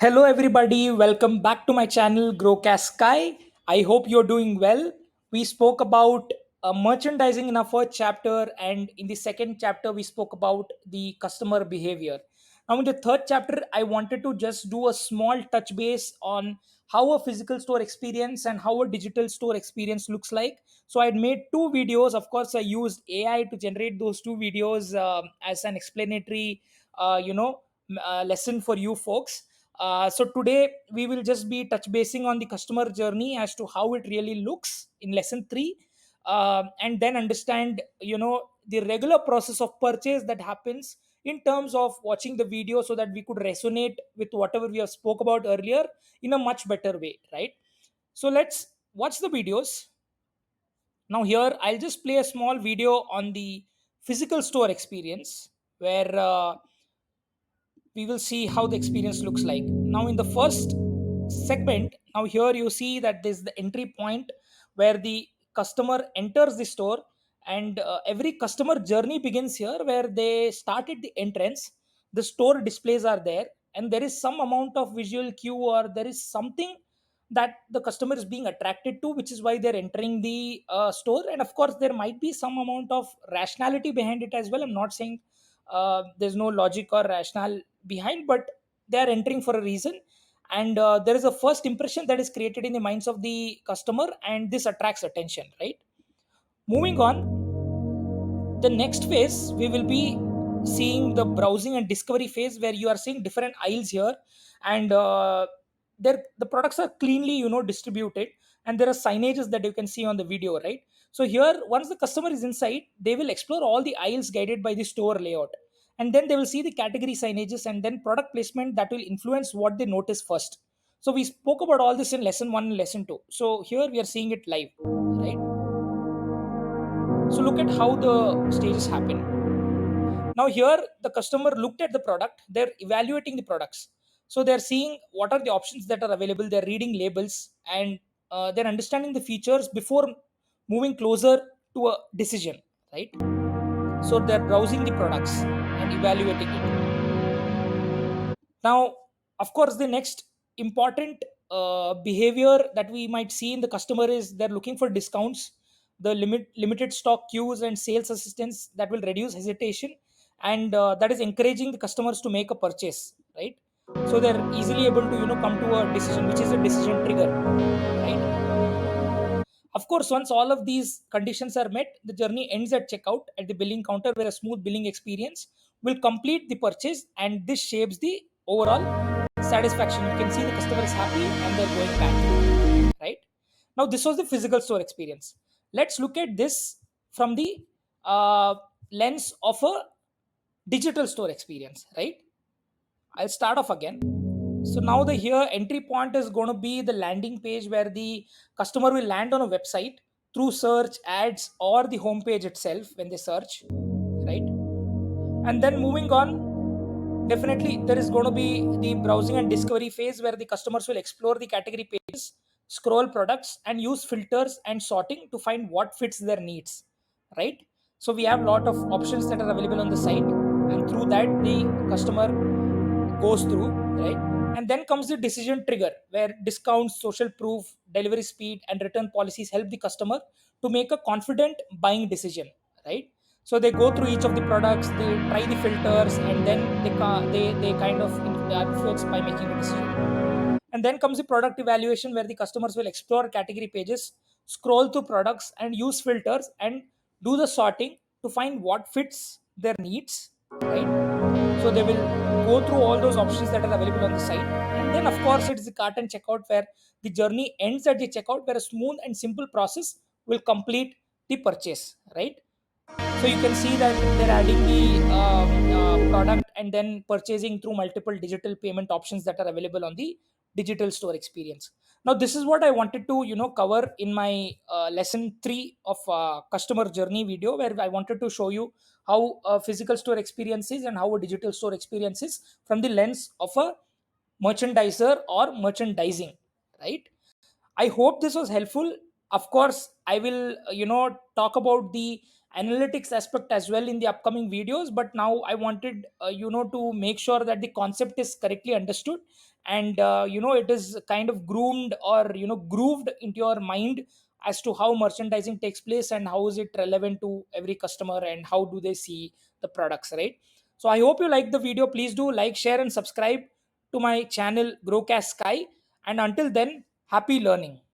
Hello, everybody. Welcome back to my channel, Growcast Sky. I hope you're doing well. We spoke about merchandising in our first chapter, and in the second chapter, we spoke about the customer behavior. Now, in the third chapter, I wanted to just do a small touch base on how a physical store experience and how a digital store experience looks like. So, I had made two videos. Of course, I used AI to generate those two videos as an explanatory, lesson for you folks. So today we will just be touch basing on the customer journey as to how it really looks in lesson 3, and then understand the regular process of purchase that happens in terms of watching the video, so that we could resonate with whatever we have spoke about earlier in a much better way, right? So let's watch the videos. Now here I'll just play a small video on the physical store experience, where we will see how the experience looks like. Now in the first segment, now here you see that this is the entry point where the customer enters the store, and every customer journey begins here, where they start at the entrance. The store displays are there, and there is some amount of visual cue, or there is something that the customer is being attracted to, which is why they're entering the store. And of course there might be some amount of rationality behind it as well. I'm not saying there's no logic or rationale behind, but they are entering for a reason. And there is a first impression that is created in the minds of the customer, and this attracts attention, right? Moving on, the next phase we will be seeing the browsing and discovery phase, where you are seeing different aisles here. And the products are cleanly distributed, and there are signages that you can see on the video, right? So here, once the customer is inside, they will explore all the aisles guided by the store layout, and then they will see the category signages and then product placement that will influence what they notice first. So we spoke about all this in lesson 1 and lesson 2. So here we are seeing it live, right? So look at how the stages happen. Now here the customer looked at the product, they're evaluating the products. So they're seeing what are the options that are available, they're reading labels, and they're understanding the features before moving closer to a decision, right? So they're browsing the products and evaluating it. Now, of course, the next important behavior that we might see in the customer is they're looking for discounts, the limited stock queues and sales assistance that will reduce hesitation, and that is encouraging the customers to make a purchase, right? So they're easily able to come to a decision, which is a decision trigger, right? Of course, once all of these conditions are met, the journey ends at checkout at the billing counter, where a smooth billing experience will complete the purchase, and this shapes the overall satisfaction. You can see the customer is happy and they're going back, right? Now, this was the physical store experience. Let's look at this from the uh, lens of a digital store experience, right? I'll start off again. So now the here entry point is going to be the landing page, where the customer will land on a website through search, ads, or the homepage itself when they search, right? And then moving on, definitely there is going to be the browsing and discovery phase, where the customers will explore the category pages, scroll products, and use filters and sorting to find what fits their needs, right? So we have a lot of options that are available on the site, and through that the customer goes through, right? And then comes the decision trigger, where discounts, social proof, delivery speed, and return policies help the customer to make a confident buying decision, right? So they go through each of the products, they try the filters, and then they kind of influence by making a decision. And then comes the product evaluation, where the customers will explore category pages, scroll through products, and use filters and do the sorting to find what fits their needs, right? So they will go through all those options that are available on the site. And then of course it's the cart and checkout, where the journey ends at the checkout, where a smooth and simple process will complete the purchase, right? So you can see that they're adding the product and then purchasing through multiple digital payment options that are available on the digital store experience. Now this is what I wanted to cover in my lesson 3 of customer journey video, where I wanted to show you how a physical store experience is and how a digital store experience is from the lens of a merchandiser or merchandising, right? I hope this was helpful. Of course, I will, talk about the analytics aspect as well in the upcoming videos, but now I wanted to make sure that the concept is correctly understood, and it is kind of groomed or grooved into your mind as to how merchandising takes place and how is it relevant to every customer and how do they see the products, right? So I hope you like the video. Please do like, share, and subscribe to my channel Growcast Sky. And until then, happy learning.